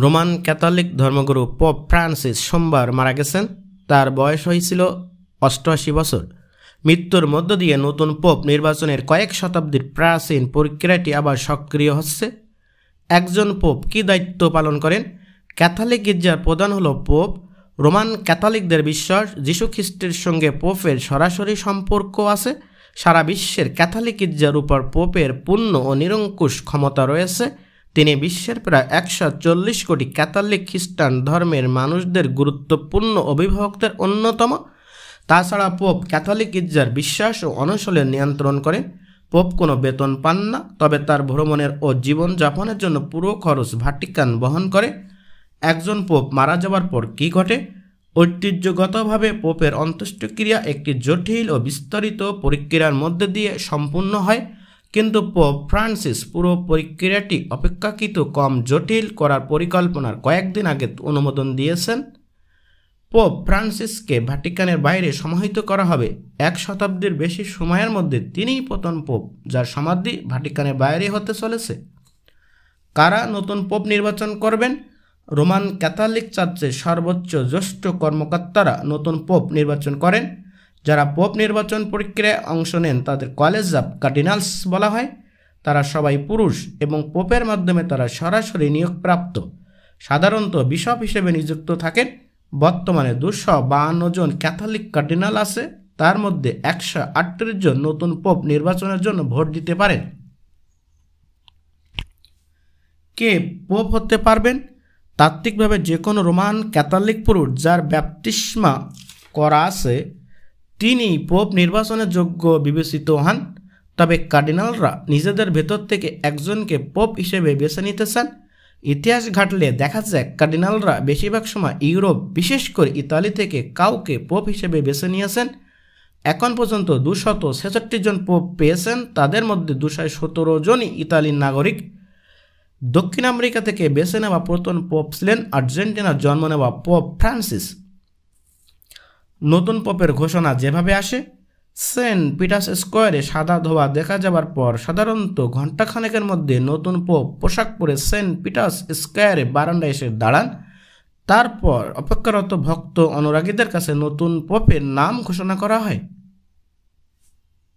Roman Catholic ধর্মগুরু pope Francis সোমবার মারা গেছেন। তার বয়স হয়েছিল 88 বছর। মৃত্যুর মধ্য দিয়ে নতুন পোপ নির্বাচনের কয়েক শতাব্দীর প্রাচীন প্রক্রিয়াটি আবার সক্রিয় হচ্ছে। একজন পোপ কী দায়িত্ব পালন করেন? ক্যাথলিক গির্জার প্রধান হল পোপ। রোমান ক্যাথলিকদের বিশ্বাস যীশু খ্রিস্টের সঙ্গে পোপের সরাসরি সম্পর্ক আছে। সারা বিশ্বের ক্যাথলিক গির্জার উপর পোপের পূর্ণ ও নিরঙ্কুশ ক্ষমতা রয়েছে। তিনি বিশ্বের প্রায় 140 কোটি ক্যাথলিক খ্রিস্টান ধর্মের মানুষদের গুরুত্বপূর্ণ অভিভাবকদের অন্যতম। তাছাড়া পোপ ক্যাথলিক গির্জার বিশ্বাস ও অনুশীলন নিয়ন্ত্রণ করেন। পোপ কোনো বেতন পান না, তবে তার ভ্রমণের ও জীবনযাপনের জন্য পুরো খরচ ভাটিকান বহন করে। একজন পোপ মারা যাওয়ার পর কী ঘটে? ঐতিহ্যগতভাবে পোপের অন্ত্যেষ্টিক্রিয়া একটি জটিল ও বিস্তারিত প্রক্রিয়ার মধ্যে দিয়ে সম্পূর্ণ হয়, কিন্তু পোপ ফ্রান্সিস পুরো প্রক্রিয়াটি অপেক্ষাকৃত কম জটিল করার পরিকল্পনার কয়েকদিন আগে অনুমোদন দিয়েছেন। পোপ ফ্রান্সিসকে ভ্যাটিকানের বাইরে সমাহিত করা হবে। 1 শতাব্দীর বেশি সময়ের মধ্যে তিনিই প্রথম পোপ যার সমাধি ভ্যাটিকানের বাইরে হতে চলেছে। কারা নতুন পোপ নির্বাচন করবেন? রোমান ক্যাথলিক চার্চের সর্বোচ্চ জ্যেষ্ঠ কর্মকর্তারা নতুন পোপ নির্বাচন করেন। যারা পোপ নির্বাচন প্রক্রিয়ায় অংশ নেন তাদের কলেজ অফ কার্ডিনালস বলা হয়। তারা সবাই পুরুষ এবং পোপের মাধ্যমে তারা সরাসরি নিয়োগপ্রাপ্ত। সাধারণত বিশপ হিসেবে নিযুক্ত থাকেন। বর্তমানে 252 জন ক্যাথলিক কার্ডিনাল আছে। তার মধ্যে 138 জন নতুন পোপ নির্বাচনের জন্য ভোট দিতে পারেন। কে পোপ হতে পারবেন? তাত্ত্বিকভাবে যে কোনো রোমান ক্যাথলিক পুরুষ যার ব্যাপটিস্মা করা আছে তিনি পোপ নির্বাচনের যোগ্য বিবেচিত হন। তবে কার্ডিনালরা নিজেদের ভেতর থেকে একজনকে পোপ হিসেবে বেছে নিতে চান। ইতিহাস ঘাটলে দেখা যায় কার্ডিনালরা বেশিরভাগ সময় ইউরোপ, বিশেষ করে ইতালি থেকে কাউকে পোপ হিসেবে বেছে নিয়েছেন। এখন পর্যন্ত 266 জন পোপ পেয়েছেন। তাদের মধ্যে 217 জনই ইতালির নাগরিক। দক্ষিণ আমেরিকা থেকে বেছে নেওয়া প্রথম পোপ ছিলেন আর্জেন্টিনার জন্ম নেওয়া পোপ ফ্রান্সিস। নতুন পোপের ঘোষণা যেভাবে আসে, সেন্ট পিটার্স স্কোয়ারে সাদা ধোয়া দেখা যাবার পর সাধারণত ঘণ্টাখানেকের মধ্যে নতুন পোপ পোশাক পরে সেন্ট পিটার্স স্কোয়ারে বারান্দায় এসে দাঁড়ান। তারপর অপেক্ষারত ভক্ত অনুরাগীদের কাছে নতুন পোপের নাম ঘোষণা করা হয়।